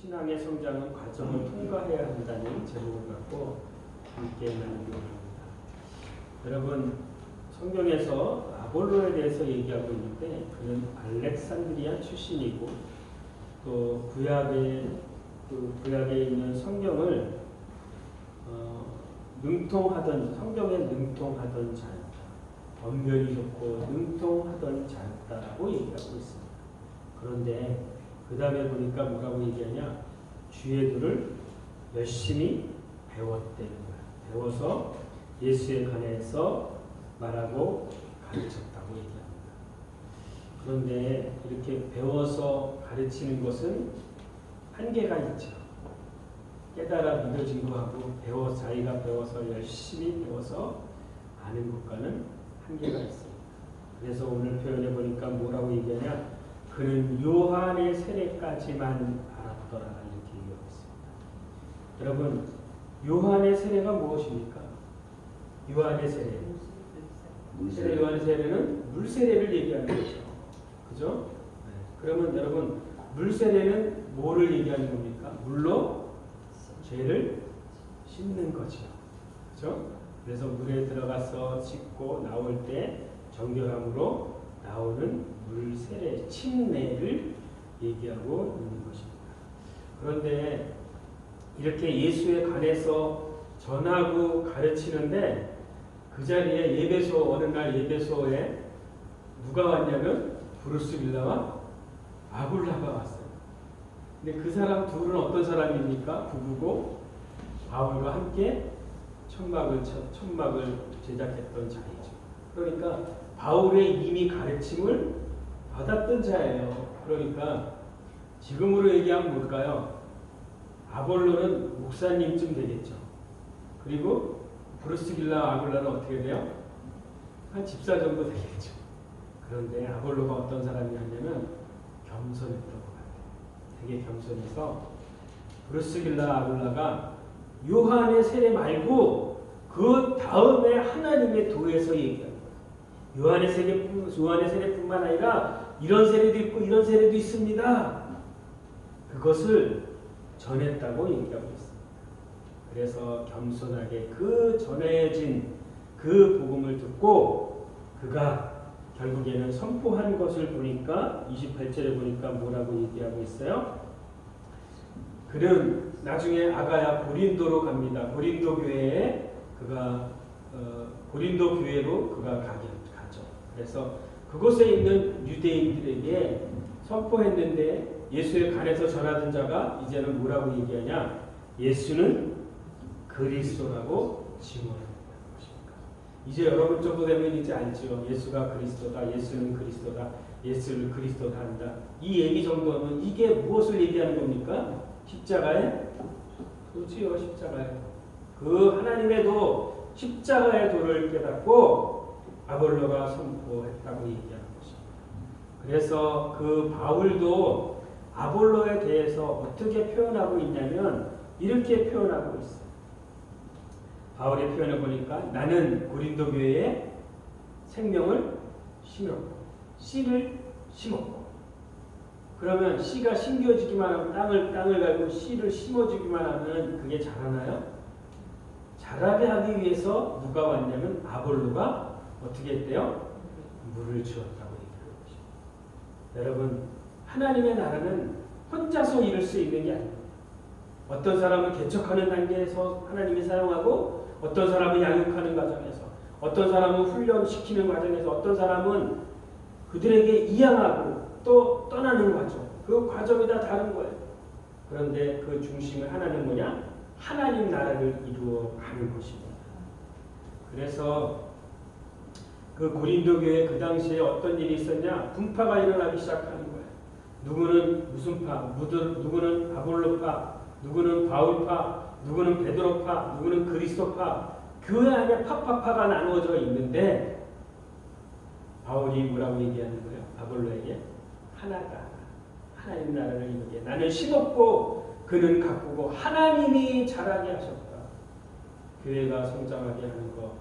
신앙의 성장은 과정을 통과해야 한다는 제목을 갖고 함께 나누려고 합니다. 여러분, 성경에서 아볼로에 대해서 얘기하고 있는데 그는 알렉산드리아 출신이고 또 구약에 있는 성경을 성경에 능통하던 자였다. 언변이 좋고 능통하던 자였다라고 얘기하고 있습니다. 그런데 그 다음에 보니까 뭐라고 얘기하냐? 주의들을 열심히 배웠다는 거야. 배워서 예수에 관해서 말하고 가르쳤다고 얘기합니다. 그런데 이렇게 배워서 가르치는 것은 한계가 있죠. 깨달아 믿어진 거하고 자기가 배워서 열심히 배워서 아는 것과는 한계가 있습니다. 그래서 오늘 표현해 보니까 뭐라고 얘기하냐? 그는 요한의 세례까지만 알았더라 이렇게 얘기하고 있습니다. 여러분, 요한의 세례가 무엇입니까? 요한의 세례. 요한의 세례는 물세례를 얘기하는 거죠. 그죠? 네. 그러면 여러분, 물세례는 뭐를 얘기하는 겁니까? 물로 죄를 씻는 거죠. 그죠? 그래서 물에 들어가서 씻고 나올 때 정결함으로 나오는 물세례, 침례를 얘기하고 있는 것입니다. 그런데 이렇게 예수에 관해서 전하고 가르치는데 그 자리에 어느 날 예배소에 누가 왔냐면 브루스 빌라와 아굴라가 왔어요. 근데 그 사람 둘은 어떤 사람입니까? 부부고 바울과 함께 천막을 제작했던 자이죠. 그러니까 바울의 이미 가르침을 받았던 자예요. 그러니까 지금으로 얘기하면 뭘까요? 아볼로는 목사님쯤 되겠죠. 그리고 브루스길라 아굴라는 어떻게 돼요? 한 집사 정도 되겠죠. 그런데 아볼로가 어떤 사람이었냐면 겸손했던 것 같아요. 되게 겸손해서 브루스길라 아굴라가 요한의 세례 말고 그 다음에 하나님의 도에서 얘기합니다. 요한의 세례뿐만 아니라 이런 세례도 있고 이런 세례도 있습니다. 그것을 전했다고 얘기하고 있습니다. 그래서 겸손하게 그 전해진 그 복음을 듣고 그가 결국에는 선포한 것을 보니까 28절에 보니까 뭐라고 얘기하고 있어요? 그는 나중에 아가야 고린도로 갑니다. 고린도 교회로 그가 가죠. 그래서 그곳에 있는 유대인들에게 선포했는데 예수에 관해서 전하던 자가 이제는 뭐라고 얘기하냐? 예수는 그리스도라고 증언합니다. 이제 여러분 정도 되면 이제 알죠. 예수가 그리스도다. 예수는 그리스도다. 예수를 그리스도다 한다. 이 얘기 정도는 이게 무엇을 얘기하는 겁니까? 십자가의 도지요. 십자가의 도. 그 하나님의 도, 십자가의 도를 깨닫고 아볼로가 선포했다고 얘기하는 것입니다. 그래서 그 바울도 아볼로에 대해서 어떻게 표현하고 있냐면 이렇게 표현하고 있어요. 바울의 표현을 보니까 나는 고린도 교회에 생명을 심었고 씨를 심었고 그러면 씨가 심겨지기만 하면 땅을 갈고 씨를 심어주기만 하면 그게 자라나요? 자라게 하기 위해서 누가 왔냐면 아볼로가 어떻게 했대요? 물을 주었다고 얘기하는 것입니다. 여러분, 하나님의 나라는 혼자서 이룰 수 있는 게 아닙니다. 어떤 사람은 개척하는 단계에서 하나님이 사용하고 어떤 사람은 양육하는 과정에서 어떤 사람은 훈련시키는 과정에서 어떤 사람은 그들에게 이양하고 또 떠나는 과정 그 과정이 다 다른 거예요. 그런데 그 중심을 하나는 뭐냐? 하나님 나라를 이루어가는 것입니다. 그래서 그 고린도 교회 그 당시에 어떤 일이 있었냐? 분파가 일어나기 시작하는 거예요. 누구는 무슨 파, 누구는 아볼로파, 누구는 바울파, 누구는 베드로파, 누구는 그리스도파. 교회 안에 파파파가 나누어져 있는데 바울이 뭐라고 얘기하는 거예요? 아볼로에게 하나가 하나님 나라를 이루게 나는 심었고 그는 가꾸고 하나님이 자라게 하셨다. 교회가 성장하게 하는 것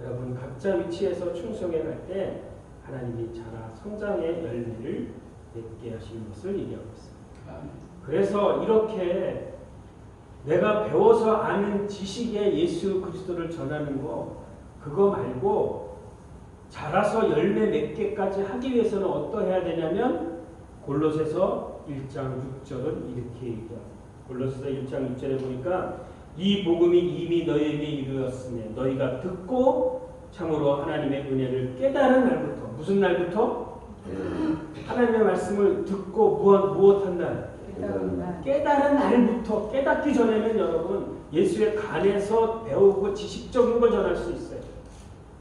여러분 각자 위치에서 충성해 갈 때 하나님이 자라 성장의 열매를 맺게 하시는 것을 얘기하고 있습니다. 그래서 이렇게 내가 배워서 아는 지식의 예수 그리스도를 전하는 거 그거 말고 자라서 열매 맺게까지 하기 위해서는 어떠해야 되냐면 골로새서 1장 6절은 이렇게 얘기합니다. 골로새서 1장 6절에 보니까 이 복음이 이미 너희에게 이르렀으며 너희가 듣고 참으로 하나님의 은혜를 깨달은 날부터 무슨 날부터? 하나님의 말씀을 듣고 무엇한 날? 깨달은 날부터 깨닫기 전에는 여러분 예수의 간에서 배우고 지식적인 걸 전할 수 있어요.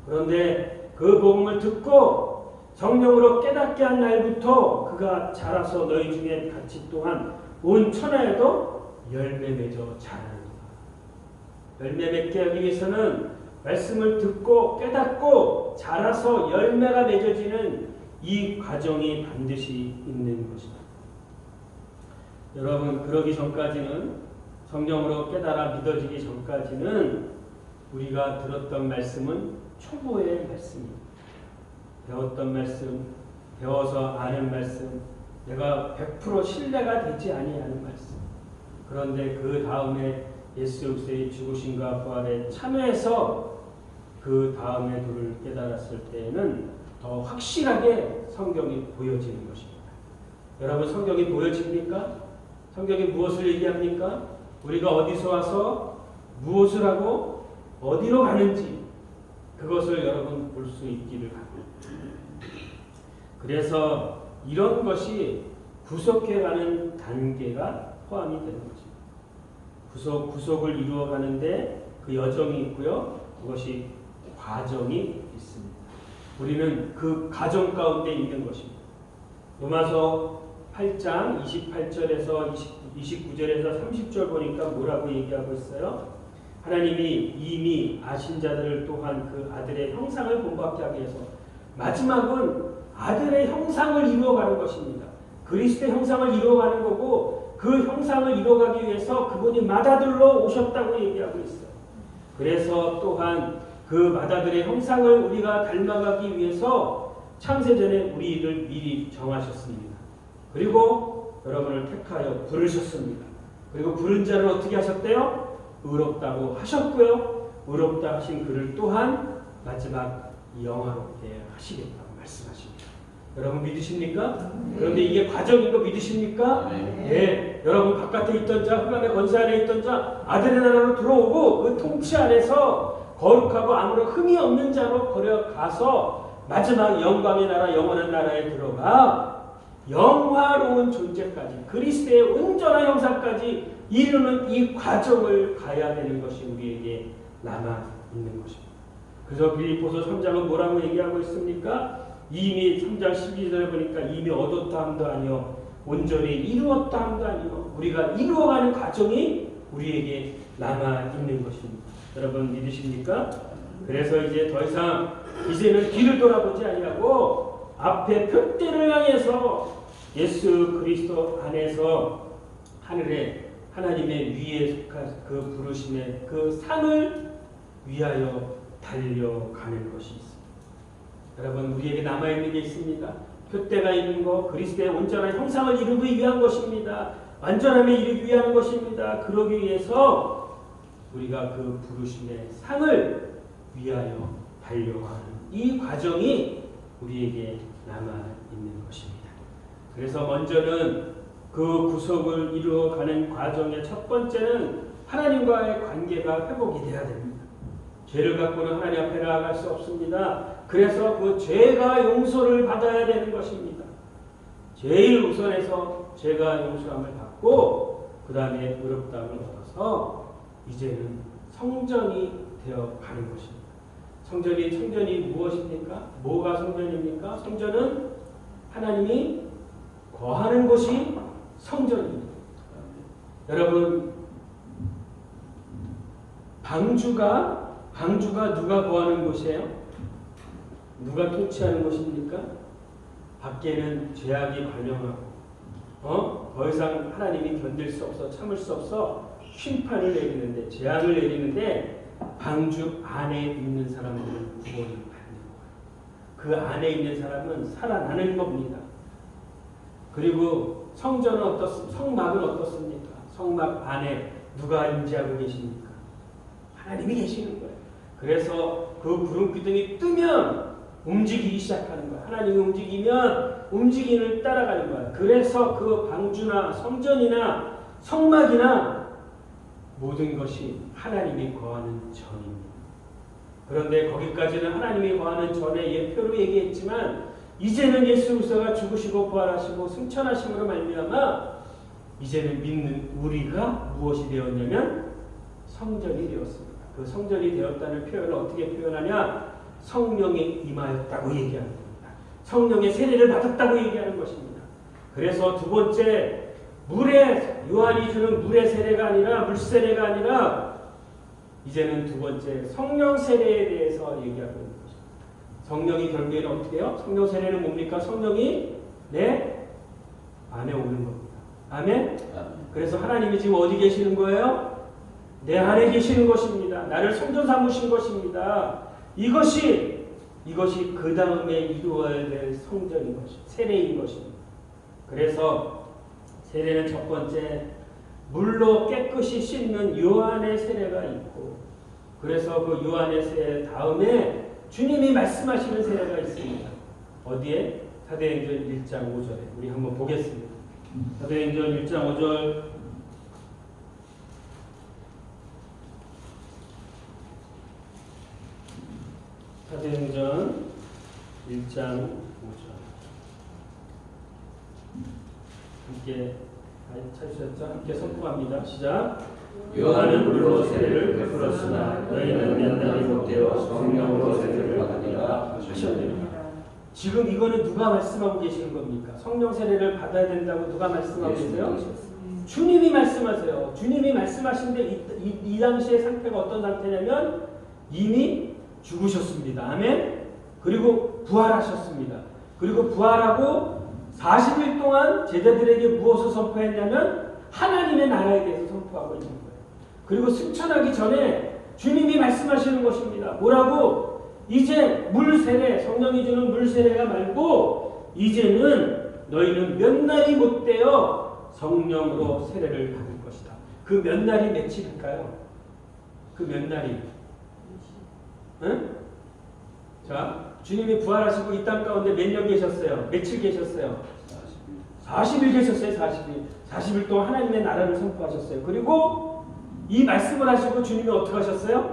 그런데 그 복음을 듣고 성령으로 깨닫게 한 날부터 그가 자라서 너희 중에 같이 또한 온 천하에도 열매 맺어 자라는다. 열매 맺게 하기 위해서는 말씀을 듣고 깨닫고 자라서 열매가 맺어지는 이 과정이 반드시 있는 것이다. 여러분 그러기 전까지는 성령으로 깨달아 믿어지기 전까지는 우리가 들었던 말씀은 초보의 말씀입니다. 배웠던 말씀, 배워서 아는 말씀, 내가 100% 신뢰가 되지 아니하는 말씀. 그런데 그 다음에 예수 그리스도의 죽으심과 부활에 참여해서 그 다음에 그를 깨달았을 때에는 더 확실하게 성경이 보여지는 것입니다. 여러분 성경이 보여집니까? 성경이 무엇을 얘기합니까? 우리가 어디서 와서 무엇을 하고 어디로 가는지 그것을 여러분 볼 수 있기를 바랍니다. 그래서 이런 것이 구속해가는 단계가 포함이 되는 것입니다. 구속을 이루어가는데 그 여정이 있고요. 그것이 과정이 있습니다. 우리는 그 과정 가운데 있는 것입니다. 로마서 8장 28절에서 29절에서 30절 보니까 뭐라고 얘기하고 있어요? 하나님이 이미 아신 자들을 또한 그 아들의 형상을 본받게 하기 위해서 마지막은 아들의 형상을 이루어가는 것입니다. 그리스도의 형상을 이루어가는 거고 그 형상을 이루어가기 위해서 그분이 맏아들로 오셨다고 얘기하고 있어요. 그래서 또한 그 맏아들의 형상을 우리가 닮아가기 위해서 창세전에 우리를 미리 정하셨습니다. 그리고 여러분을 택하여 부르셨습니다. 그리고 부른 자를 어떻게 하셨대요? 의롭다고 하셨고요. 의롭다 하신 그를 또한 마지막 영화롭게 하시겠다고 말씀하십니다. 여러분 믿으십니까? 그런데 이게 과정인 거 믿으십니까? 네. 여러분 바깥에 있던 자, 흑암의 권세 안에 있던 자, 아들의 나라로 들어오고 그 통치 안에서 거룩하고 아무런 흠이 없는 자로 걸어가서 마지막 영광의 나라, 영원한 나라에 들어가 영화로운 존재까지 그리스도의 온전한 형상까지 이루는 이 과정을 가야 되는 것이 우리에게 남아 있는 것입니다. 그래서 빌립보서 3장은 뭐라고 얘기하고 있습니까? 이미 3장 12절에 보니까 이미 얻었다 함도 아니요 온전히 이루었다 함도 아니요 우리가 이루어가는 과정이 우리에게 남아 있는 것입니다. 여러분 믿으십니까? 그래서 이제 더 이상 이제는 뒤를 돌아보지 아니하고 앞에 표대를 향해서 예수 그리스도 안에서 하늘에 하나님의 위에 속한 그 부르심의 그 상을 위하여 달려가는 것이 있습니다. 여러분 우리에게 남아있는 게 있습니다. 표대가 있는 것, 그리스도의 온전한 형상을 이루기 위한 것입니다. 완전함에 이르기 위한 것입니다. 그러기 위해서 우리가 그 부르심의 상을 위하여 달려가는 이 과정이 우리에게 남아있는 것입니다. 그래서 먼저는 그 구속을 이루어가는 과정의 첫 번째는 하나님과의 관계가 회복이 돼야 됩니다. 죄를 갖고는 하나님 앞에 나아갈 수 없습니다. 그래서 그 죄가 용서를 받아야 되는 것입니다. 제일 우선해서 죄가 용서함을 받고 그 다음에 의롭다함을 얻어서 이제는 성전이 되어 가는 것입니다. 성전이 무엇입니까? 뭐가 성전입니까? 성전은 하나님이 거하는 곳이 성전입니다. 여러분 방주가 누가 거하는 곳이에요? 누가 통치하는 곳입니까? 밖에는 죄악이 관영하고 더 이상 하나님이 견딜 수 없어 참을 수 없어 심판을 내리는데 재앙을 내리는데 방주 안에 있는 사람들은 구원을 받는 거예요. 그 안에 있는 사람은 살아나는 겁니다. 그리고 성전은 성막은 어떻습니까? 성막 안에 누가 임재하고 계십니까? 하나님이 계시는 거예요. 그래서 그 구름 기둥이 뜨면 움직이기 시작하는 거야. 하나님이 움직이면 움직임을 따라가는 거야. 그래서 그 방주나 성전이나 성막이나 모든 것이 하나님이 거하는 전입니다. 그런데 거기까지는 하나님이 거하는 전의 예표로 얘기했지만 이제는 예수 그리스도가 죽으시고 부활하시고 승천하심으로 말미암아 이제는 믿는 우리가 무엇이 되었냐면 성전이 되었습니다. 그 성전이 되었다는 표현을 어떻게 표현하냐? 성령이 임하였다고 얘기하는 겁니다. 성령의 세례를 받았다고 얘기하는 것입니다. 그래서 두 번째, 요한이 주는 물의 세례가 아니라 물세례가 아니라 이제는 두 번째 성령 세례에 대해서 얘기하고 있는 것입니다. 성령이 결국에는 어떻게 해요? 성령 세례는 뭡니까? 성령이 내 안에 오는 겁니다. 아멘? 그래서 하나님이 지금 어디 계시는 거예요? 내 안에 계시는 것입니다. 나를 성전 삼으신 것입니다. 이것이 그 다음에 이루어야 될 성전인 것입니다. 세례인 것입니다. 그래서 세례는 첫 번째 물로 깨끗이 씻는 요한의 세례가 있고, 그래서 그 요한의 세례 다음에 주님이 말씀하시는 세례가 있습니다. 어디에? 사도행전 1장 5절에 우리 한번 보겠습니다. 사도행전 1장 5절 사도행전 1장 5절 함께 찾으셨죠? 함께 선포합니다. 시작. 요한은 물로 세례를 베풀었으나 너희는 연단이 못되어 성령으로 세례를 받으리라 하셨느니라. 지금 이거는 누가 말씀하고 계시는 겁니까? 성령 세례를 받아야 된다고 누가 말씀하고 계세요? 주님이 말씀하세요. 주님이 말씀하신데 이 당시의 상태가 어떤 상태냐면 이미 죽으셨습니다. 아멘? 그리고 부활하셨습니다. 그리고 부활하고 40일 동안 제자들에게 무엇을 선포했냐면 하나님의 나라에 대해서 선포하고 있는 거예요. 그리고 승천하기 전에 주님이 말씀하시는 것입니다. 뭐라고? 이제 물세례, 성령이 주는 물세례가 말고 이제는 너희는 몇 날이 못되어 성령으로 세례를 받을 것이다. 그 몇 날이 며칠일까요? 그 몇 날이? 응? 자, 주님이 부활하시고 이 땅 가운데 몇 년 계셨어요? 며칠 계셨어요? 40일 계셨어요. 40일 동안 하나님의 나라를 선포하셨어요. 그리고 이 말씀을 하시고 주님이 어떻게 하셨어요?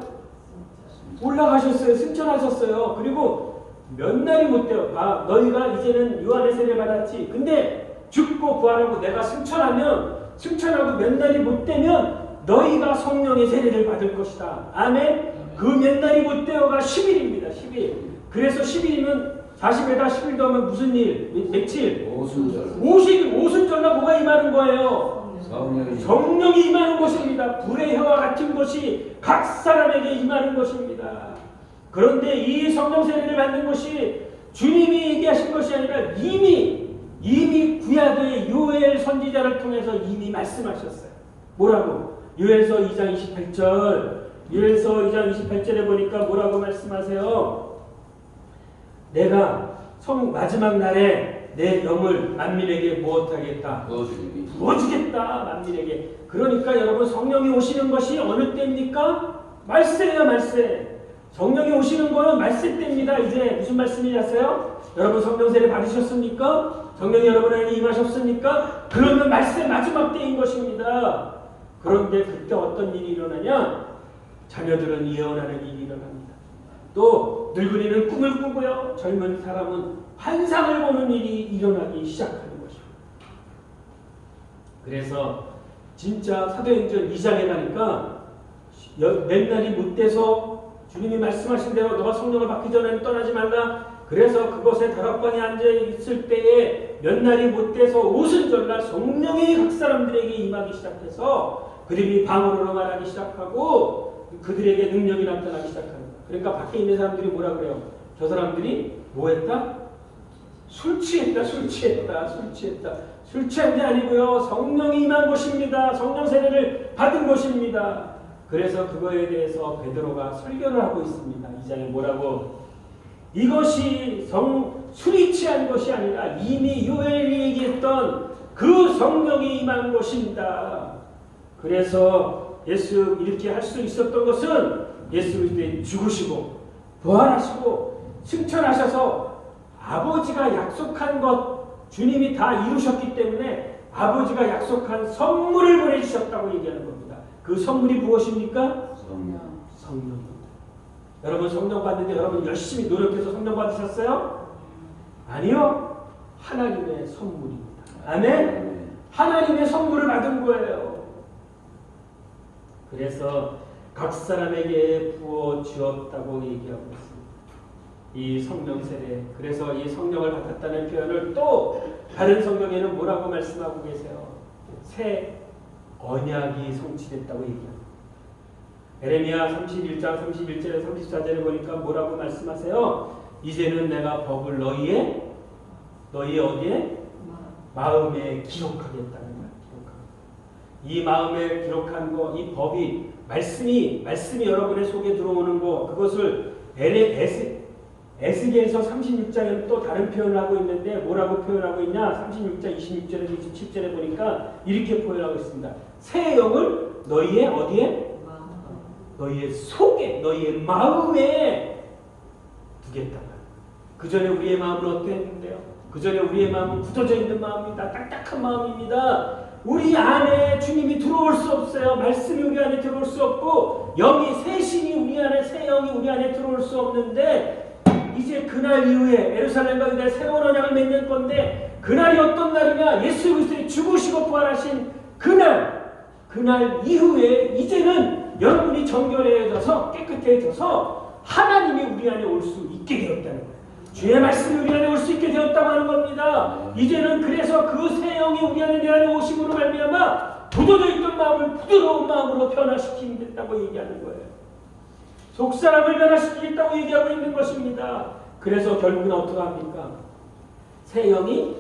올라가셨어요. 승천하셨어요. 그리고 몇 날이 못 돼요. 너희가 이제는 요한의 세례를 받았지. 근데 죽고 부활하고 내가 승천하고 몇 날이 못 되면 너희가 성령의 세례를 받을 것이다. 아멘? 그 몇 날이 못 되어가 10일입니다. 10일. 그래서 10일이면 40에다 10일 더하면 무슨 일? 며칠? 오순절날 뭐가 임하는 거예요? 성령이 임하는 것입니다. 불의 혀와 같은 것이 각 사람에게 임하는 것입니다. 그런데 이 성령 세례를 받는 것이 주님이 얘기하신 것이 아니라 이미 구약의 요엘 선지자를 통해서 이미 말씀하셨어요. 뭐라고? 요엘서 2장 28절 요엘서 2장 28절에 보니까 뭐라고 말씀하세요? 내가 마지막 날에 내 영을 만민에게 무엇하겠다? 부어주겠다. 만민에게. 그러니까 여러분 성령이 오시는 것이 어느 때입니까? 말세예요. 말세. 성령이 오시는 거는 말세 때입니다. 이제 무슨 말씀이냐세요? 여러분 성령세례 받으셨습니까? 성령이 여러분에게 임하셨습니까? 그러면 말세 마지막 때인 것입니다. 그런데 그때 어떤 일이 일어나냐? 자녀들은 예언하는 일이 일어납니다. 또 늙은이는 꿈을 꾸고요. 젊은 사람은 환상을 보는 일이 일어나기 시작하는 것입니다. 그래서 진짜 사도행전 2장에 가니까 몇 날이 못 돼서 주님이 말씀하신 대로 너가 성령을 받기 전에는 떠나지 말라. 그래서 그곳에 다락방에 앉아 있을 때에 몇 날이 못 돼서 오순절날 성령이 각 사람들에게 임하기 시작해서 그들이 방언으로 말하기 시작하고 그들에게 능력이 나타나기 시작하는 거예요. 그러니까 밖에 있는 사람들이 뭐라 그래요? 저 사람들이 뭐 했다? 술 취했다. 술 취한 게 아니고요. 성령이 임한 것입니다. 성령 세례를 받은 것입니다. 그래서 그거에 대해서 베드로가 설교를 하고 있습니다. 2장에 뭐라고? 이것이 술이 취한 것이 아니라 이미 요엘이 얘기했던 그 그 성령이 임한 것입니다. 그래서 예수 이렇게 할 수 있었던 것은 예수 그리스도의 죽으시고 부활하시고 승천하셔서 아버지가 약속한 것 주님이 다 이루셨기 때문에 아버지가 약속한 선물을 보내주셨다고 얘기하는 겁니다. 그 선물이 무엇입니까? 성령입니다. 여러분 성령 받는데 여러분 열심히 노력해서 성령 받으셨어요? 아니요. 하나님의 선물입니다. 아멘? 하나님의 선물을 받은 거예요. 그래서 각 사람에게 부어 주었다고 얘기하고 있습니다. 이 성령 세례. 그래서 이 성령을 받았다는 표현을 또 다른 성경에는 뭐라고 말씀하고 계세요? 새 언약이 성취됐다고 얘기합니다. 에레미야 31장 31절에 34절에 보니까 뭐라고 말씀하세요? 이제는 내가 법을 너희의 어디에? 마음에 기록하겠다는 거야. 이 마음에 기록한 거, 이 법이 말씀이 여러분의 속에 들어오는 거, 그것을 에스겔서 36장에는 또 다른 표현을 하고 있는데 뭐라고 표현하고 있냐? 36장 26절에서 27절에 보니까 이렇게 표현하고 있습니다. 새 영을 너희의 어디에? 너희의 속에, 너희의 마음에 두겠다. 그 전에 우리의 마음은 어떻게 했는데요? 그 전에 우리의 마음은 굳어져 있는 마음입니다. 딱딱한 마음입니다. 우리 안에 주님이 들어올 수 없어요. 말씀이 우리 안에 들어올 수 없고 영이 새 신이 우리 안에, 새 영이 우리 안에 들어올 수 없는데 이제 그날 이후에 예루살렘과 유다에 새로운 언약을 맺는 건데 그날이 어떤 날이냐? 예수 그리스도의 죽으시고 부활하신 그날 이후에 이제는 여러분이 정결해져서 깨끗해져서 하나님이 우리 안에 올 수 있게 되었다는 거예요. 주의 말씀이 우리 안에 올 수 있게 되었다고 하는 겁니다. 이제는 그래서 그 새 영이 우리 안에 내 안에 오심으로 말미암아 굳어져 있던 마음을 부드러운 마음으로 변화시키겠다고 얘기하는 거예요. 속사람을 변화시키겠다고 얘기하고 있는 것입니다. 그래서 결국은 어떻게 합니까? 새 영이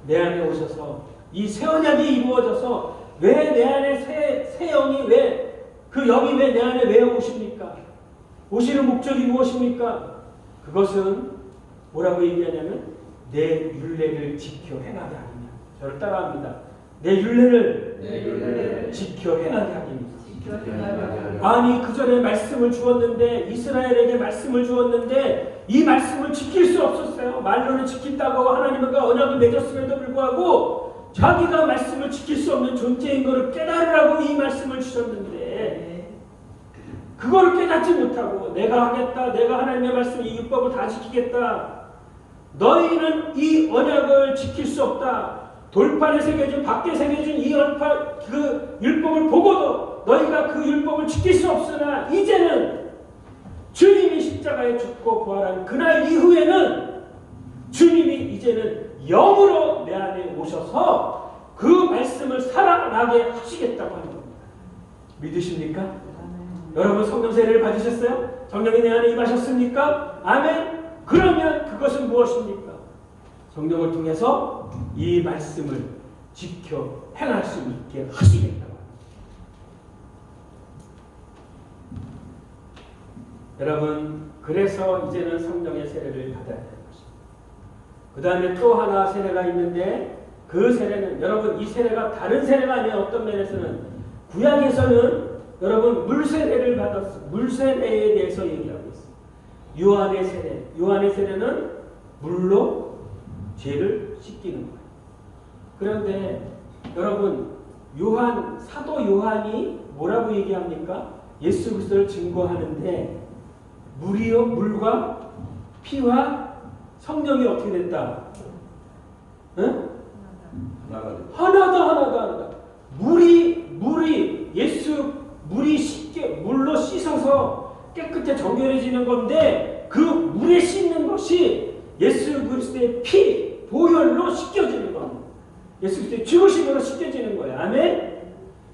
내 안에 오셔서 이 새 언약이 이루어져서 왜 내 안에 새 영이 그 영이 왜 내 안에 왜 오십니까? 오시는 목적이 무엇입니까? 그것은 뭐라고 얘기하냐면 내 율례를 지켜 행하게 하느냐. 저를 따라합니다. 내 율례를 지켜 행하게 하느냐. 아니 그 전에 말씀을 주었는데 이스라엘에게 말씀을 주었는데 이 말씀을 지킬 수 없었어요. 말로는 지킨다고 하나님과 언약을 맺었음에도 불구하고 자기가 말씀을 지킬 수 없는 존재인 것을 깨달으라고 이 말씀을 주셨는데 그걸 깨닫지 못하고 내가 하겠다. 내가 하나님의 말씀 이 율법을 다 지키겠다. 너희는 이 언약을 지킬 수 없다. 돌판에 새겨진 밖에 새겨진 이 율법을 보고도 너희가 그 율법을 지킬 수 없으나 이제는 주님이 십자가에 죽고 부활한 그날 이후에는 주님이 이제는 영으로 내 안에 오셔서 그 말씀을 살아나게 하시겠다고 하는 겁니다. 믿으십니까? 여러분 성령 세례를 받으셨어요? 성령이 내 안에 임하셨습니까? 아멘. 그러면 그것은 무엇입니까? 성령을 통해서 이 말씀을 지켜 행할 수 있게 하시겠다고 합니다. 여러분 그래서 이제는 성령의 세례를 받아야 되는 것입니다. 그 다음에 또 하나 세례가 있는데 그 세례는 여러분 이 세례가 다른 세례가 아니에요. 어떤 면에서는 구약에서는 여러분 물세례를 받았어. 물세례에 대해서 얘기하고 있어요. 요한의 세례는 물로 죄를 씻기는 거예요. 그런데 여러분 사도 요한이 뭐라고 얘기합니까? 예수 그리스도를 증거하는데 물과 피와 성령이 어떻게 됐다? 응? 하나다. 물로 씻어서 깨끗해 정결해지는 건데 그 물에 씻는 것이 예수 그리스도의 피, 보혈로 씻겨지는 겁니다. 예수 그리스도의 죽으심으로 씻겨지는 거예요. 아멘?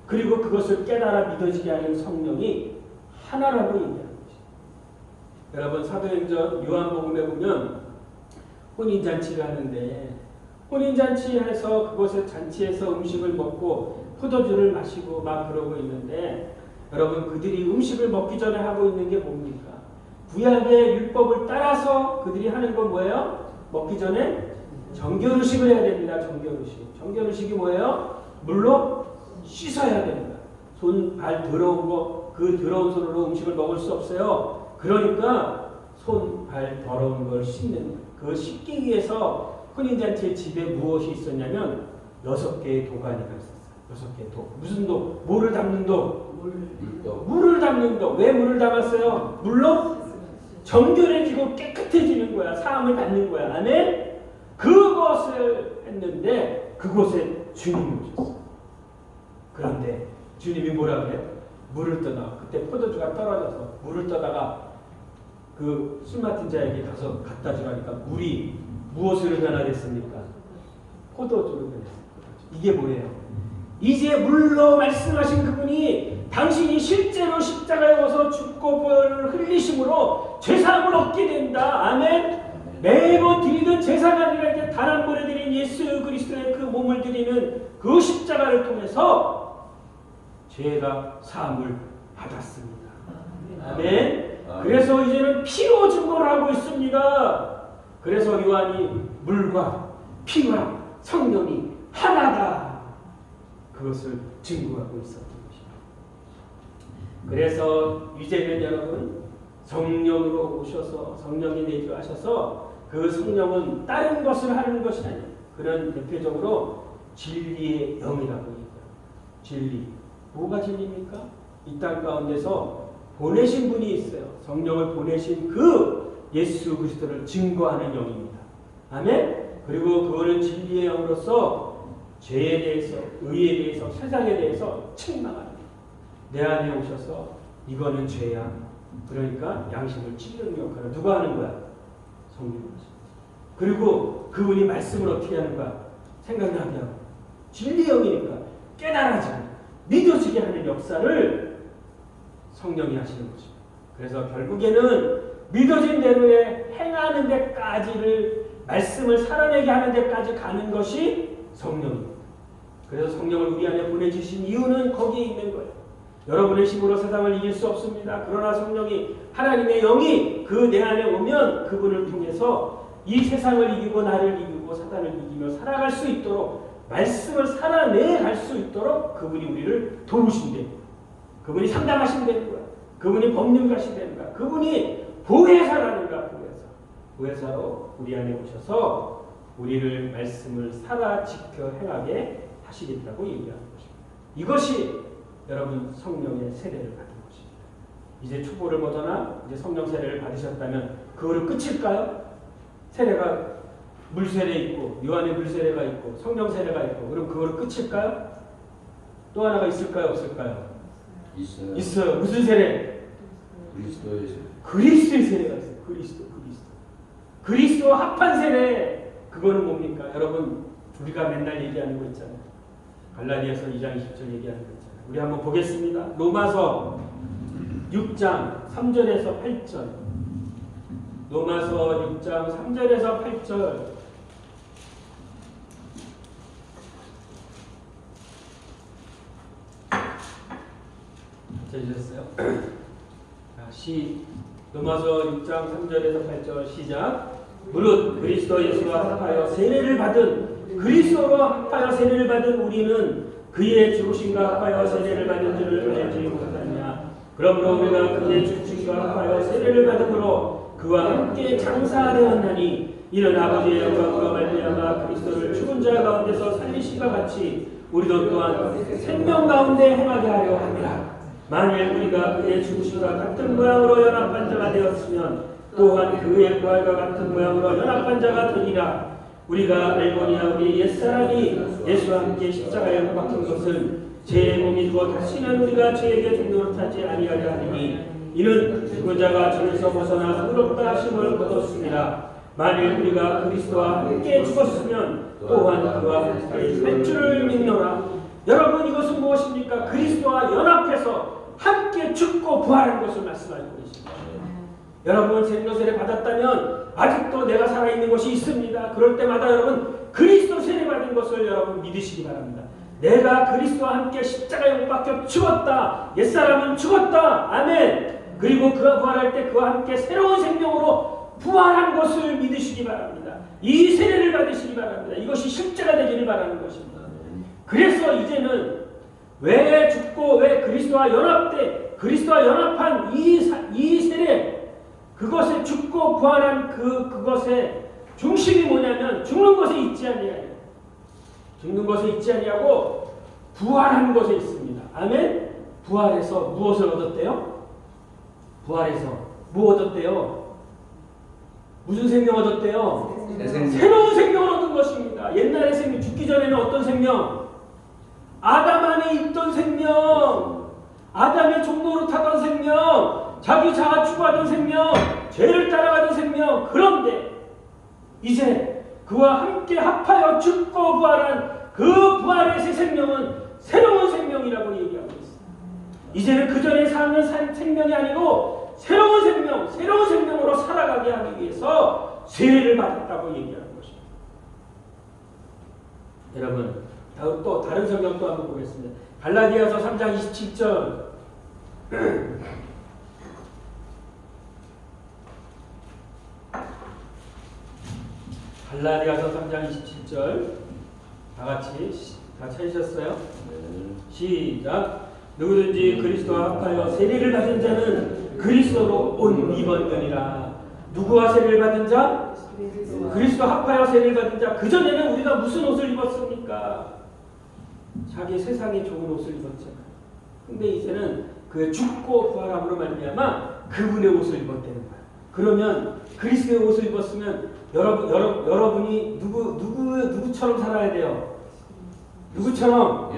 그리고 그것을 깨달아 믿어지게 하는 성령이 하나라고 얘기하는 것입니다. 여러분 사도행전 요한복음에 보면 혼인잔치를 하는데 혼인잔치해서 그곳에 잔치에서 음식을 먹고 포도주를 마시고 막 그러고 있는데 여러분 그들이 음식을 먹기 전에 하고 있는 게 뭡니까? 구약의 율법을 따라서 그들이 하는 건 뭐예요? 먹기 전에 정결의식을 해야 됩니다. 정결의식. 정결의식이 뭐예요? 물로 씻어야 됩니다. 손, 발 더러운 거, 그 더러운 손으로 음식을 먹을 수 없어요. 그러니까 손, 발 더러운 걸 씻는, 그 씻기 위해서 혼인잔치의 집에 무엇이 있었냐면 6개의 도가니가 있었어요. 6개의 도. 무슨 도? 뭐를 담는 도? 물을 담는 도. 왜 물을 담았어요? 물로 정결해지고 깨끗해지는 거야. 사함을 받는 거야. 아멘? 그것을 했는데 그곳에 주님이 오셨어. 그런데 주님이 뭐라 그래요? 물을 떠다가, 그때 포도주가 떨어져서 물을 떠다가 그 술 맡은 자에게 가서 갖다 주라니까 물이 무엇으로 변화됐습니까? 포도주로 변했습니다. 이게 뭐예요? 이제 물로 말씀하신 그분이 당신이 실제로 십자가에 오서 죽고 보혈을 흘리심으로 죄사함을 얻게 된다. 아멘. 매번 드리던 제사가 아니라 이제 단 한 번에 드린 예수 그리스도의 그 몸을 드리는 그 십자가를 통해서 죄가 사함을 받았습니다. 아멘. 그래서 이제는 피로 증거를 하고 있습니다. 그래서 요한이 물과 피와 성령이 하나다. 그것을 증거하고 있었던 것입니다. 그래서 이제는 여러분 성령으로 오셔서 성령이 내주하셔서 그 성령은 다른 것을 하는 것이 아니에요. 그는 대표적으로 진리의 영이라고 얘기해요. 진리. 뭐가 진리입니까? 이 땅 가운데서 보내신 분이 있어요. 성령을 보내신 그 예수 그리스도를 증거하는 영입니다. 아멘? 그리고 그거는 진리의 영으로서 죄에 대해서, 의에 대해서, 세상에 대해서 책망합니다. 내 안에 오셔서 이거는 죄야. 그러니까 양심을 찌르는 역할을 누가 하는 거야? 성령이. 그리고 그분이 말씀을 어떻게 하는 거야? 생각나게 하고. 진리의 영이니까 깨달아지고 믿어지게 하는 역사를 성령이 하시는 것입니다. 그래서 결국에는 믿어진 대로에 행하는 데까지를, 말씀을 살아내게 하는 데까지 가는 것이 성령입니다. 그래서 성령을 우리 안에 보내주신 이유는 거기에 있는 거예요. 여러분의 힘으로 세상을 이길 수 없습니다. 그러나 성령이, 하나님의 영이 그 내 안에 오면 그분을 통해서 이 세상을 이기고 나를 이기고 사단을 이기며 살아갈 수 있도록, 말씀을 살아내 갈 수 있도록 그분이 우리를 도우신대요. 그분이 상담하신다는 거야. 그분이 법률가시다는 거야. 그분이 보혜사라는 거야. 보혜사로 우리 안에 오셔서 우리를 말씀을 살아 지켜 행하게 하시겠다고 얘기하는 것입니다. 이것이 여러분 성령의 세례를 받은 것입니다. 이제 축복을 못하나 이제 성령 세례를 받으셨다면 그거를 끝일까요? 세례가 물 세례 있고 요한의 물 세례가 있고 성령 세례가 있고 그럼 그거를 끝일까요? 또 하나가 있을까요? 없을까요? 있어요. 있어요. 무슨 세례? 그리스도의 세례. 그리스도의 세례가 있어요. 그리스도와 합한 세례. 그거는 뭡니까? 여러분 우리가 맨날 얘기하는 거 있잖아요. 갈라디아서 2장 20절 얘기하는 거 있잖아요. 우리 한번 보겠습니다. 로마서 6장 3절에서 8절. 로마서 6장 3절에서 8절. 찾으셨어요? 로마서 6장 3절에서 8절 시작. 무릇 그리스도 예수와 합하여 세례를 받은, 그리스도와 합하여 세례를 받은 우리는 그의 죽으심과 합하여 세례를 받은 줄을 알지 못하느냐. 그러므로 우리가 그의 죽으심과 합하여 세례를 받음으로 그와 함께 장사되었나니 이는 아버지의 영광과 말미암아 그리스도를 죽은 자 가운데서 살리심과 같이 우리도 또한 생명 가운데 행하게 하려 합니다. 만일 우리가 그의 죽으심과 같은 모양으로 연합한 자가 되었으면 또한 그의 부활과 같은 모양으로 연합한 자가 되리라. 우리가 알거니와 우리 옛사람이 예수와 함께 십자가에 못 박힌 것은 죄의 몸이 되어 다시는 우리가 죄에게 종노릇하지 아니하려 하리니 이는 죽은 자가 죄에서 벗어나 의롭다 하심을 거뒀습니다. 만일 우리가 그리스도와 함께 죽었으면 또한 그와 함께 살 줄을 믿노라. 여러분 이것은 무엇입니까? 그리스도와 연합해서 함께 죽고 부활한 것을 말씀하고 계십니다. 여러분 생명 세례 받았다면 아직도 내가 살아있는 것이 있습니다. 그럴 때마다 여러분 그리스도 세례 받은 것을 여러분 믿으시기 바랍니다. 내가 그리스도와 함께 십자가에 못 박혀 죽었다. 옛사람은 죽었다. 아멘. 그리고 그가 부활할 때 그와 함께 새로운 생명으로 부활한 것을 믿으시기 바랍니다. 이 세례를 받으시기 바랍니다. 이것이 실제가 되기를 바라는 것입니다. 그래서 이제는 왜 죽고 왜 그리스도와 연합돼 그리스도와 연합한 이 세례 그것에 죽고 부활한 그것의 중심이 뭐냐면 죽는 것에 있지 아니하고 죽는 것에 있지 아니하고 부활한 것에 있습니다. 아멘. 부활해서 무엇을 얻었대요? 부활해서 뭐 얻었대요? 무슨 생명 얻었대요? 새로운 생명을 얻은 것입니다. 옛날의 생명, 죽기 전에는 어떤 생명? 아담 안에 있던 생명, 아담의 종로로 타던 생명, 자기 자아 추구하던 생명, 죄를 따라가던 생명. 그런데 이제 그와 함께 합하여 죽고 부활한 그 부활의 새 생명은 새로운 생명이라고 얘기하고 있습니다. 이제는 그 전에 사는 생명이 아니고 새로운 생명으로 살아가게 하기 위해서 세례를 받았다고 얘기하는 것입니다. 여러분, 또 다른 성경 또 한번 보겠습니다. 갈라디아서 3장 27절. 갈라디아서 3장 27절. 다 같이 다 찾으셨어요? 시작. 누구든지 그리스도와 합하여 세례를 받은 자는 그리스도로 옷 입었느니라. 누구와 세례를 받은 자? 그리스도 합하여 세례를 받은 자. 그전에는 우리가 무슨 옷을 입었습니까? 자기 세상에 좋은 옷을 입었잖아요. 근데 이제는 그 죽고 부활함으로 말미암아 그분의 옷을 입었다는 거예요. 그러면 그리스도의 옷을 입었으면 여러분이 누구처럼 살아야 돼요? 누구처럼?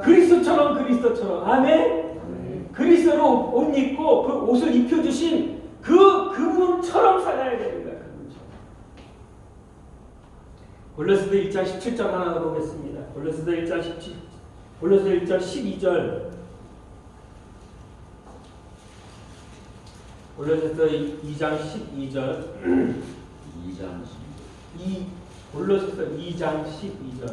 그리스도처럼. 아멘? 그리스도로 옷 입고 그 옷을 입혀주신 그분처럼 살아야 되는 거예요. 골로새서 1장 17절 하나 더 보겠습니다. 골로새서 1장 12절. 골로새서 2장 12절. 골로새서 2장 12절.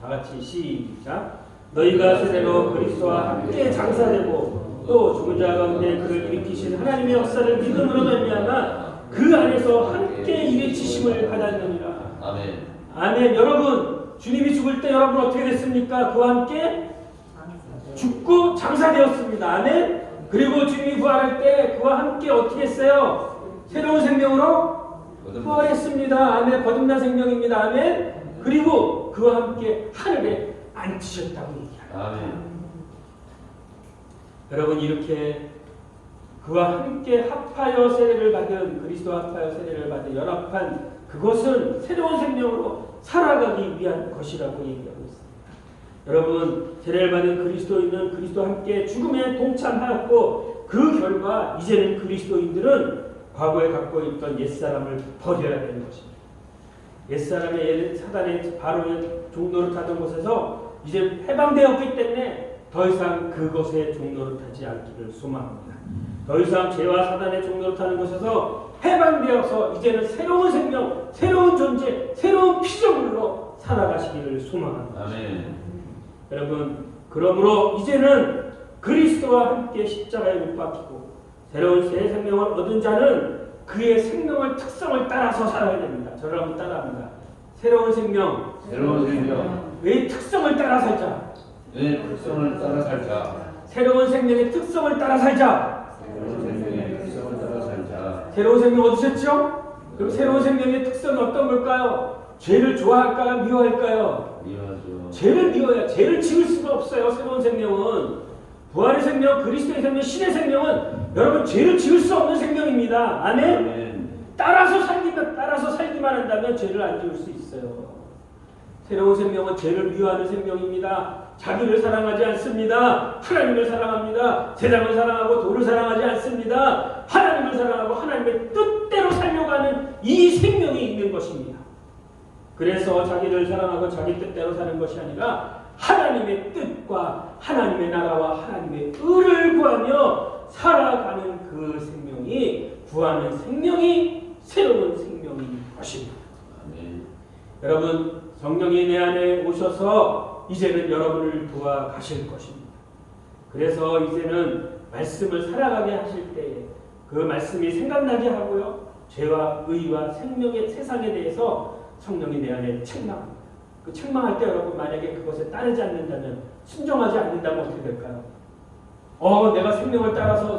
다 같이 시작. 너희가 세례로 그리스도와 함께 장사되고 또 죽은 자 가운데 그를 일으키신 하나님의 역사를 믿음으로 말미암아 그 안에서 함께 일으키심을 받았느니라. 아멘. 아멘. 여러분, 주님이 죽을 때 여러분 어떻게 됐습니까? 그와 함께 죽고 장사되었습니다. 아멘. 그리고 주님이 부활할 때 그와 함께 어떻게 했어요? 새로운 생명으로 부활했습니다. 아멘. 거듭난 생명입니다. 아멘. 그리고 그와 함께 하늘에 앉히셨다고 얘기합니다. 아멘. 여러분, 이렇게 그와 함께 합하여 세례를 받은 그리스도와 합하여 세례를 받은 연합한 그것은 새로운 생명으로 살아가기 위한 것이라고 얘기하고 있습니다. 여러분, 세례를 받은 그리스도인은 그리스도와 함께 죽음에 동참하였고 그 결과 이제는 그리스도인들은 과거에 갖고 있던 옛사람을 버려야 되는 것입니다. 옛사람의 사단의 바로의 종로를 타던 곳에서 이제 해방되었기 때문에 더 이상 그것의 종로를 타지 않기를 소망합니다. 더 이상 죄와 사단의 종로를 타는 곳에서 해방되어서 이제는 새로운 생명, 새로운 존재, 새로운 피조물로 살아가시기를 소망합니다. 아멘. 여러분, 그러므로 이제는 그리스도와 함께 십자가에 못 박히고 새로운 새 생명을 얻은 자는 그의 생명의 특성을 따라서 살아야 됩니다. 저를 한번 따라합니다. 새로운 생명. 왜 특성을 따라 살자? 왜 특성을 따라 살자? 새로운 생명의 특성을 따라 살자. 새로운 생명 얻으셨죠? 그럼 새로운 생명의 특성이 어떤 걸까요? 죄를 좋아할까요? 미워할까요? 미워하죠. 죄를 미워야 죄를 지을 수가 없어요. 새로운 생명은 부활의 생명, 그리스도의 생명, 신의 생명은 여러분 죄를 지을 수 없는 생명입니다. 아멘. 따라서 살기만 한다면 죄를 안 지을 수 있어요. 새로운 생명은 죄를 미워하는 생명입니다. 자기를 사랑하지 않습니다. 하나님을 사랑합니다. 세상을 사랑하고 도를 사랑하지 않습니다. 하나님을 사랑하고 하나님의 뜻대로 살려고 하는 이 생명이 있는 것입니다. 그래서 자기를 사랑하고 자기 뜻대로 사는 것이 아니라 하나님의 뜻과 하나님의 나라와 하나님의 의를 구하며 살아가는 그 생명이 구하는 생명이 새로운 생명인 것입니다. 아멘. 여러분, 성령이 내 안에 오셔서 이제는 여러분을 도와 가실 것입니다. 그래서 이제는 말씀을 살아가게 하실 때에 그 말씀이 생각나게 하고요. 죄와 의와 생명의 세상에 대해서 성령이 내 안에 책망합니다. 그 책망할 때 여러분 만약에 그것에 따르지 않는다면, 순종하지 않는다면 어떻게 될까요? 내가 생명을 따라서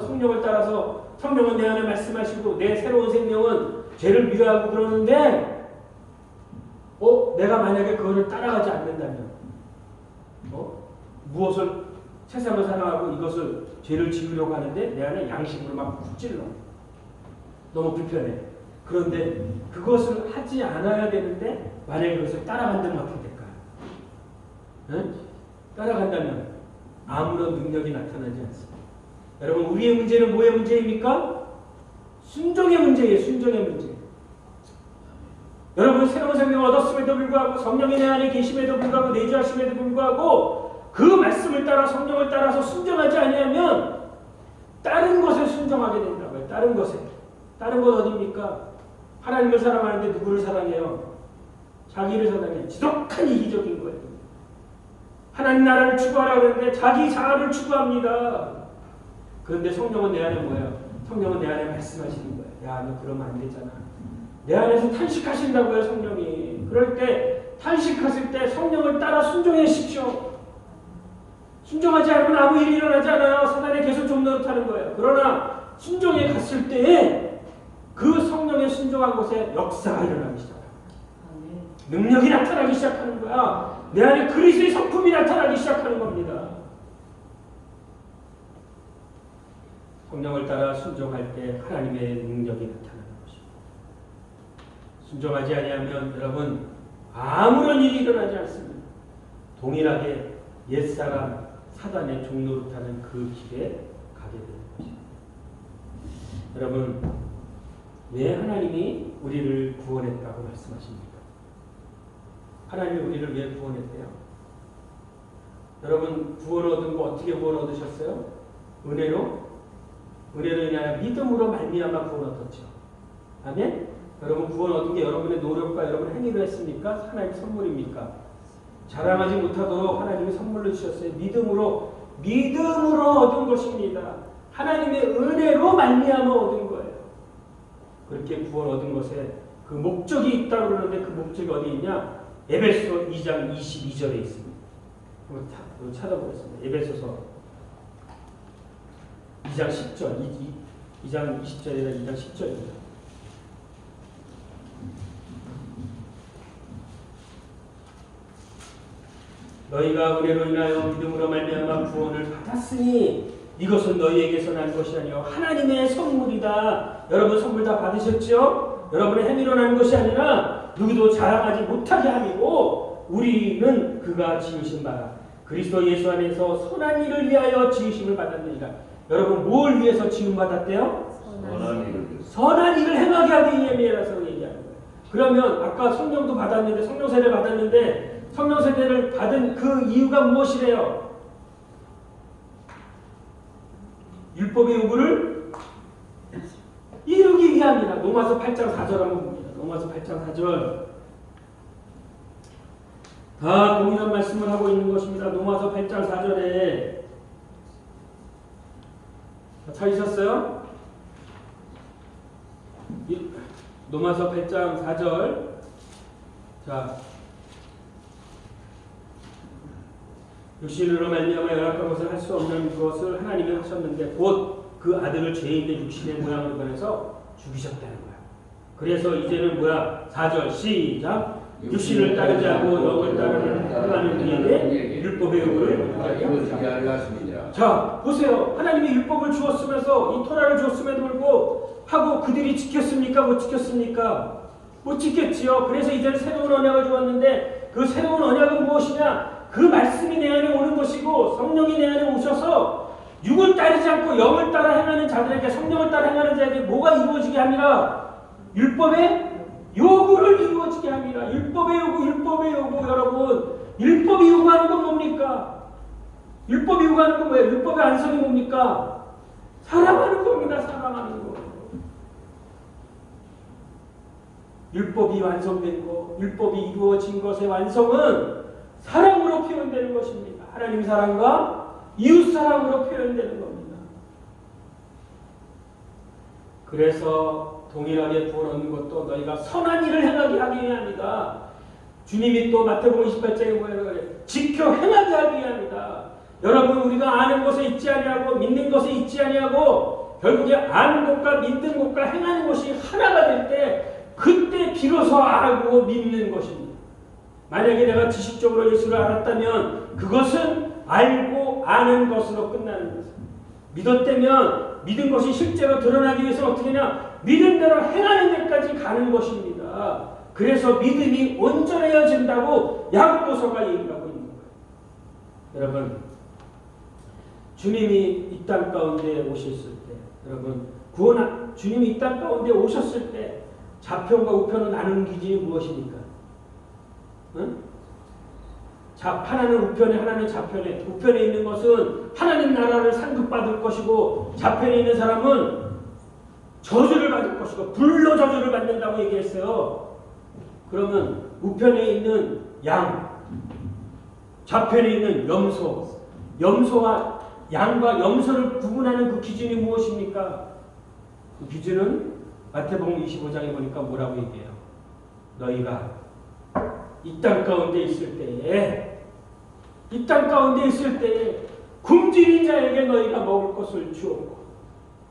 성령은 내 안에 말씀하시고 내 새로운 생명은 죄를 미워하고 그러는데 내가 만약에 그거를 따라가지 않는다면 무엇을 세상을 사랑하고 이것을 죄를 지으려고 하는데 내 안에 양심으로 막 푹 찔러. 너무 불편해. 그런데 그것을 하지 않아야 되는데 만약에 그것을 따라간다면 어떻게 될까요? 응? 따라간다면 아무런 능력이 나타나지 않습니다. 여러분 우리의 문제는 뭐의 문제입니까? 순종의 문제예요. 순종의 문제. 여러분 새로운 생명을 얻었음에도 불구하고 성령이 내 안에 계심에도 불구하고 내주하심에도 불구하고 그 말씀을 따라 성령을 따라서 순종하지 아니하면 다른 것에 순종하게 된다고요. 다른 것에. 다른 건 어디입니까? 하나님을 사랑하는데 누구를 사랑해요? 자기를 사랑해요. 지독한 이기적인 거예요. 하나님 나라를 추구하라 그러는데 자기 자아를 추구합니다. 그런데 성령은 내 안에 뭐예요? 성령은 내 안에 말씀하시는 거예요. 야, 너 그러면 안 되잖아. 내 안에서 탄식하신다고요, 성령이. 그럴 때 탄식하실 때 성령을 따라 순종하십시오. 순종하지 않으면 아무 일이 일어나지 않아요. 사단에 계속 종 노릇하는 거예요. 그러나 순종에 갔을 때에 그 성령의 순종한 곳에 역사가 일어나기 시작합니다. 능력이 나타나기 시작하는 거야. 내 안에 그리스도의 성품이 나타나기 시작하는 겁니다. 성령을 따라 순종할 때 하나님의 능력이 나타나는 것입니다. 순종하지 아니하면 여러분 아무런 일이 일어나지 않습니다. 동일하게 옛사람 사단의 종노릇하는 그 길에 가게 되는 것입니다. 여러분 왜 하나님이 우리를 구원했다고 말씀하십니까? 하나님이 우리를 왜 구원했대요? 여러분 구원 얻은 거 어떻게 구원 얻으셨어요? 은혜로? 은혜로 인하여 믿음으로 말미암아 구원 얻었죠. 아멘? 여러분 구원 얻은 게 여러분의 노력과 여러분의 행위로 했습니까? 하나님의 선물입니까? 자랑하지 못하도록 하나님이 선물로 주셨어요. 믿음으로 얻은 것입니다. 하나님의 은혜로 말미암아 얻은 거예요. 그렇게 구원 얻은 것에 그 목적이 있다고 그러는데 그 목적이 어디 있냐? 에베소 2장 22절에 있습니다. 한번 찾아보겠습니다. 에베소서 2장 10절, 2장 20절이나 2장 10절입니다. 너희가 은혜로 인하여 믿음으로 말미암아 구원을 받았으니 이것은 너희에게서 난 것이 아니요 하나님의 선물이다. 여러분 선물 다 받으셨죠? 여러분의 행위로 난 것이 아니라 누구도 자랑하지 못하게 함이고 우리는 그가 지으신 바라 그리스도 예수 안에서 선한 일을 위하여 지으심을 받았느니라. 여러분 뭘 위해서 지음 받았대요? 선한 일을 행하게 하기 위함이라서 얘기하는 거예요. 그러면 아까 성령도 받았는데 성령 세례를 받았는데 성령 세례를 받은 그 이유가 무엇이래요? 율법의 요구를 이루기 위함이라. 로마서 8장 4절 한번 봅니다. 로마서 8장 4절. 다 동일한 말씀을 하고 있는 것입니다. 로마서 8장 4절에 찾으셨어요? 로마서 8장 4절. 자, 육신으로 말미암아 연약한 것을 할 수 없는 것을 하나님이 하셨는데 곧 그 아들을 죄 있는 육신의 모양으로 변해서 죽이셨다는 거야. 그래서 이제는 4절 시작. 육신을 따르지 않고 영을 따르는 이에게 율법의 요구를 자 보세요. 하나님이 율법을 주었으면서 이 토라를 주었음에도 불구하고 하고 그들이 지켰습니까? 못 지켰습니까? 못 지켰지요. 그래서 이제는 새로운 언약을 주었는데 그 새로운 언약은 무엇이냐? 그 말씀이 내 안에 오는 것이고 성령이 내 안에 오셔서 육을 따르지 않고 영을 따라 행하는 자들에게 성령을 따라 행하는 자에게 뭐가 이루어지게 함이라? 율법의 요구를 이루어지게 함이라. 율법의 요구 여러분. 율법이 요구하는 건 뭡니까? 율법이 요구하는 건 뭐예요? 율법의 안성이 뭡니까? 사랑하는 겁니다. 사랑하는 거. 율법이 완성된 거, 율법이 이루어진 것의 완성은 사랑으로 표현되는 것입니다. 하나님 사랑과 이웃 사랑으로 표현되는 겁니다. 그래서 동일하게 구원 얻는 것도 너희가 선한 일을 행하게 하기 위함이다. 주님이 또 마태복음 28장에 뭐라고 그래? 지켜 행하게 하기 위함이다. 여러분, 우리가 아는 것에 있지 아니하고 믿는 것에 있지 아니하고 결국에 아는 것과 믿는 것과 행하는 것이 하나가 될 때 그때 비로소 알고 믿는 것입니다. 만약에 내가 지식적으로 예수를 알았다면 그것은 알고 아는 것으로 끝나는 것입니다. 믿었다면 믿은 것이 실제로 드러나기 위해서 어떻게 하냐? 믿은 대로 행하는 데까지 가는 것입니다. 그래서 믿음이 온전해진다고 야고보서가 얘기하고 있는 거예요. 여러분, 주님이 이 땅 가운데 오셨을 때, 여러분, 주님이 이 땅 가운데 오셨을 때 좌편과 우편을 나누는 기준이 무엇입니까? 응? 하나는 우편에, 하나는 좌편에. 우편에 있는 것은 하나님 나라를 상급받을 것이고 좌편에 있는 사람은 저주를 받을 것이고 불로 저주를 받는다고 얘기했어요. 그러면 우편에 있는 양, 좌편에 있는 염소, 염소와 양과 염소를 구분하는 그 기준이 무엇입니까? 그 기준은 마태복음 25장에 보니까 뭐라고 얘기해요? 너희가 이 땅 가운데 있을 때에 굶주린 자에게 너희가 먹을 것을 주었고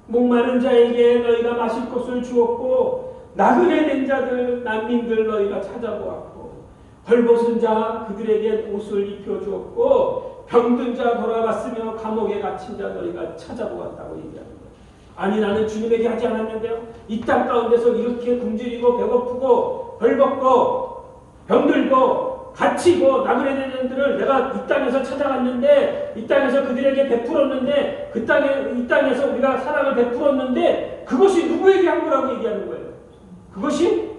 목마른 자에게 너희가 마실 것을 주었고 나그네 된 자들 난민들 너희가 찾아보았고 벌벗은 자 그들에게 옷을 입혀주었고 병든 자 돌아왔으며 감옥에 갇힌 자 너희가 찾아보았다고 얘기합니다. 아니 나는 주님에게 하지 않았는데요. 이 땅 가운데서 이렇게 굶주리고 배고프고 벌벗고 병들고 갇히고 나그네 된 자들을 내가 이 땅에서 찾아갔는데 이 땅에서 그들에게 베풀었는데 이 땅에서 우리가 사랑을 베풀었는데 그것이 누구에게 한 거라고 얘기하는 거예요? 그것이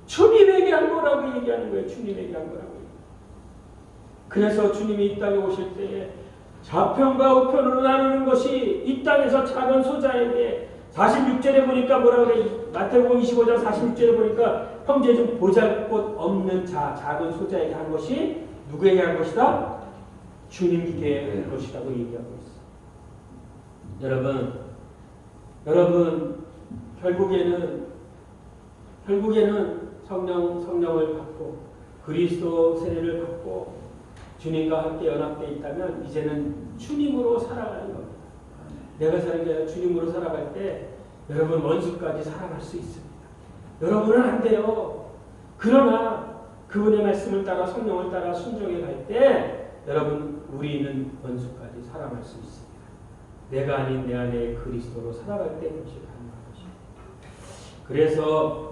주님에게 한 거라고 얘기하는 거예요. 주님에게 한 거라고. 그래서 주님이 이 땅에 오실 때에 좌편과 우편으로 나누는 것이 이 땅에서 작은 소자에게 46절에 보니까 뭐라고 그래? 마태복음 25장 46절에 보니까 형제 중 보잘것 없는 작은 소자에게 한 것이 누구에게 한 것이다? 주님께 한 것이라고 얘기하고 있어. 여러분 결국에는 성령을 받고 그리스도 세례를 받고 주님과 함께 연합되어 있다면 이제는 주님으로 살아가는 겁니다. 내가 사는 게 아니라 주님으로 살아갈 때 여러분 원수까지 살아갈 수 있습니다. 여러분은 안 돼요. 그러나 그분의 말씀을 따라 성령을 따라 순종해 갈 때 여러분 우리는 원수까지 살아갈 수 있습니다. 내가 아닌 내 안에 그리스도로 살아갈 때 그것이 가능한 것입니다. 그래서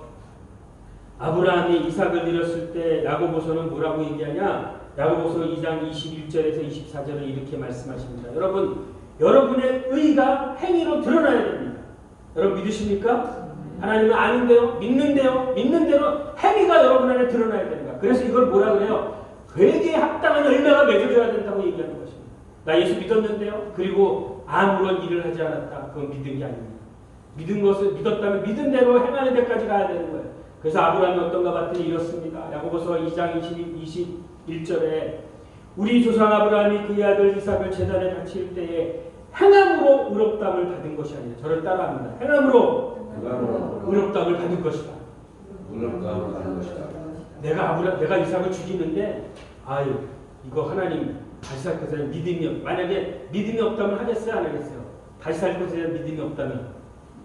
아브라함이 이삭을 잃었을 때 야고보서는 뭐라고 얘기하냐? 야고보서 2장 21절에서 24절을 이렇게 말씀하십니다. 여러분의 의가 행위로 드러나야 됩니다. 여러분 믿으십니까? 하나님은 아는데요, 믿는데요, 믿는 대로 행위가 여러분 안에 드러나야 되는 거야. 그래서 이걸 뭐라 그래요? 회개에 합당한 열매가 맺어져야 된다고 얘기하는 것입니다. 나 예수 믿었는데요, 그리고 아무런 일을 하지 않았다. 그건 믿은 게 아닙니다. 믿은 것을 믿었다면 믿은 대로 행하는 데까지 가야 되는 거예요. 그래서 아브라함이 어떤가 봤더니 이렇습니다. 야고보서 2장 21절에 우리 조상 아브라함이 그의 아들 이삭을 제단에 바칠 때에 행함으로 의롭다함을 받은 것이 아니라 저를 따라합니다. 행함으로 의롭다함을 받은 것이다. 의롭다함을 받은 것이다. 내가 이삭을 죽이는데 이거 하나님 다시 살 것에 대한 믿음이 만약에 믿음이 없다면 하겠어요? 안 하겠어요? 다시 살 것에 대한 믿음이 없다면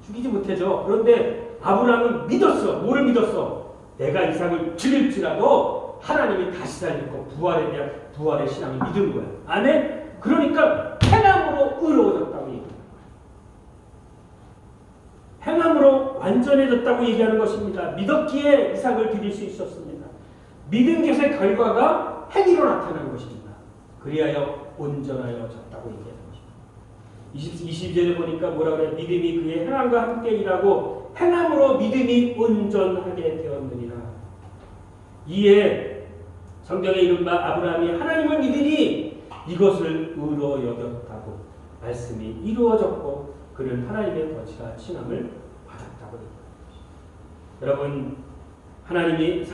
죽이지 못해죠. 그런데 아브라함은 믿었어. 뭐를 믿었어? 내가 이삭을 죽일지라도 하나님이 다시 살리고 부활에 대한 부활의 신앙을 믿은 거야. 아멘? 그러니까 행함으로 의로워졌다고 얘기합니다. 행함으로 완전해졌다고 얘기하는 것입니다. 믿었기에 이삭을 드릴 수 있었습니다. 믿은 것의 결과가 행위로 나타나는 것입니다. 그리하여 온전하여졌다고 얘기하는 것입니다. 22절에 보니까 뭐라 그래? 믿음이 그의 행함과 함께 일하고 행함으로 믿음이 온전하게 되었느니라. 이에 성경에 이른바 아브라함이 하나님을 믿으니 이것을 의로 여겼다고 말씀이 이루어졌고 그는 하나님의 거지가 칭함을 받았다고 얘기합니다. 여러분 사람이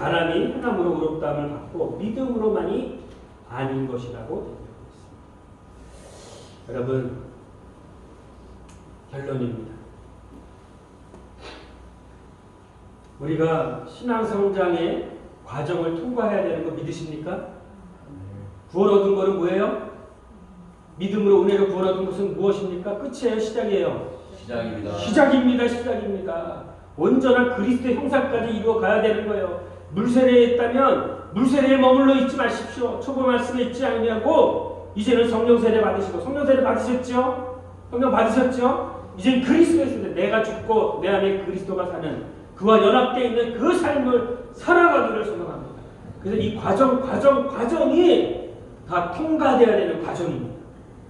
행함으로 의롭다함을 받고 믿음으로만이 아닌 것이라고 얘기하고 있습니다. 여러분 결론입니다. 우리가 신앙성장의 과정을 통과해야 되는 거 믿으십니까? 구원 얻은 거는 뭐예요? 믿음으로 은혜로 구원 얻은 것은 무엇입니까? 끝이에요? 시작이에요? 시작입니다. 시작입니다. 시작입니다. 온전한 그리스도의 형상까지 이루어가야 되는 거예요. 물세례에 있다면 물세례에 머물러 있지 마십시오. 초보 말씀에 있지 않냐고 이제는 성령 세례 받으시고 성령 세례 받으셨죠? 성령 받으셨죠? 이제는 그리스도에 있을 때 내가 죽고 내 안에 그리스도가 사는 그와 연합되어 있는 그 삶을 살아가기를 소망합니다. 그래서 이 과정이 다 통과되어야 되는 과정입니다.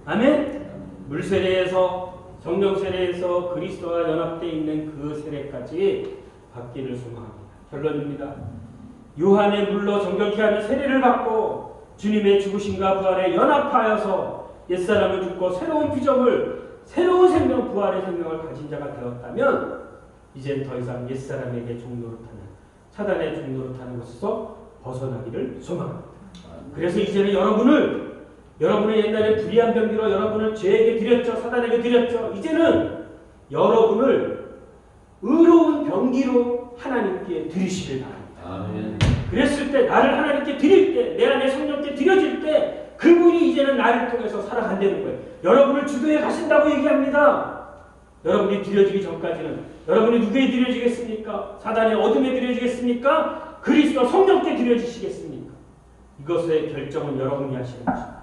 아멘? 물세례에서 성령 세례에서 그리스도와 연합되어 있는 그 세례까지 받기를 소망합니다. 결론입니다. 요한의 물로 정결케 하는 세례를 받고 주님의 죽으심과 부활에 연합하여서 옛사람을 죽고 새로운 피조물, 새로운 생명, 부활의 생명을 가진 자가 되었다면 이젠 더 이상 옛사람에게 종노릇하는 사단의 종노릇하는 것에서 벗어나기를 소망합니다. 그래서 이제는 여러분의 옛날에 불의한 병기로 여러분을 죄에게 드렸죠. 사단에게 드렸죠. 이제는 여러분을 의로운 병기로 하나님께 드리시길 바랍니다. 아멘. 그랬을 때 나를 하나님께 드릴 때 내 안에 성령께 드려질 때 그분이 이제는 나를 통해서 살아간다는 거예요. 여러분을 주도해 가신다고 얘기합니다. 여러분이 드려지기 전까지는 여러분이 누구에 드려지겠습니까? 사단의 어둠에 드려지겠습니까? 그리스도 성령께 드려지시겠습니까? 이것의 결정은 여러분이 하시는 것입니다.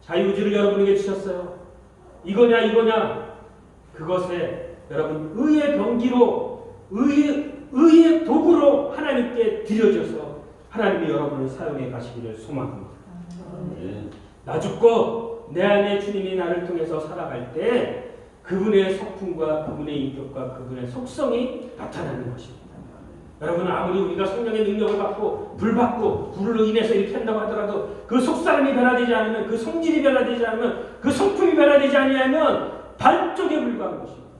자유의지를 여러분에게 주셨어요. 이거냐 그것에 여러분 의의 병기로 의의 도구로 하나님께 드려져서 하나님이 여러분을 사용해 가시기를 소망합니다. 나 죽고 내 안에 주님이 나를 통해서 살아갈 때 그분의 성품과 그분의 인격과 그분의 속성이 나타나는 것입니다. 여러분 아무리 우리가 성령의 능력을 받고 불로 인해서 이렇게 한다고 하더라도 그 속사람이 변화되지 않으면 그 성질이 변화되지 않으면 그 성품이 변화되지 아니하면 반쪽에 불과한 것입니다.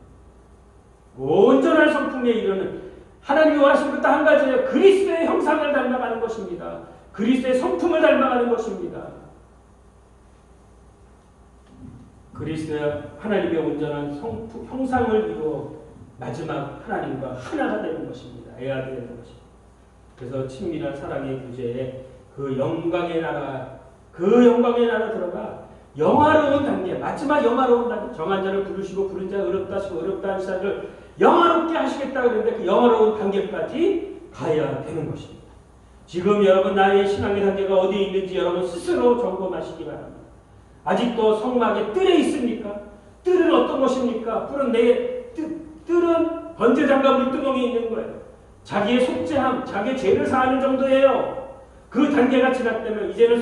온전한 성품에 이르는 하나님이 원하시는 것도 한 가지예요. 그리스도의 형상을 닮아가는 것입니다. 그리스도의 성품을 닮아가는 것입니다. 그리스도의 하나님의 온전한 형상을 이루어 마지막 하나님과 하나가 되는 것입니다. 애가 되는 것입니다. 그래서 친밀한 사랑의 교제에 그 영광의 나라 들어가 영화로운 단계, 마지막 영화로운 단계, 정한 자를 부르시고 부른 자 어렵다 하시고 어렵다 하신 자를 영화롭게 하시겠다 그랬는데 그 영화로운 단계까지 가야 되는 것입니다. 지금 여러분 나의 신앙의 단계가 어디에 있는지 여러분 스스로 점검하시기 바랍니다. 아직도 성막에 뜰에 있습니까? 뜰은 어떤 것입니까? 뜰은 번제장과 물두멍이 있는 거예요. 자기의 속죄함, 자기의 죄를 사하는 정도예요. 그 단계가 지났다면 이제는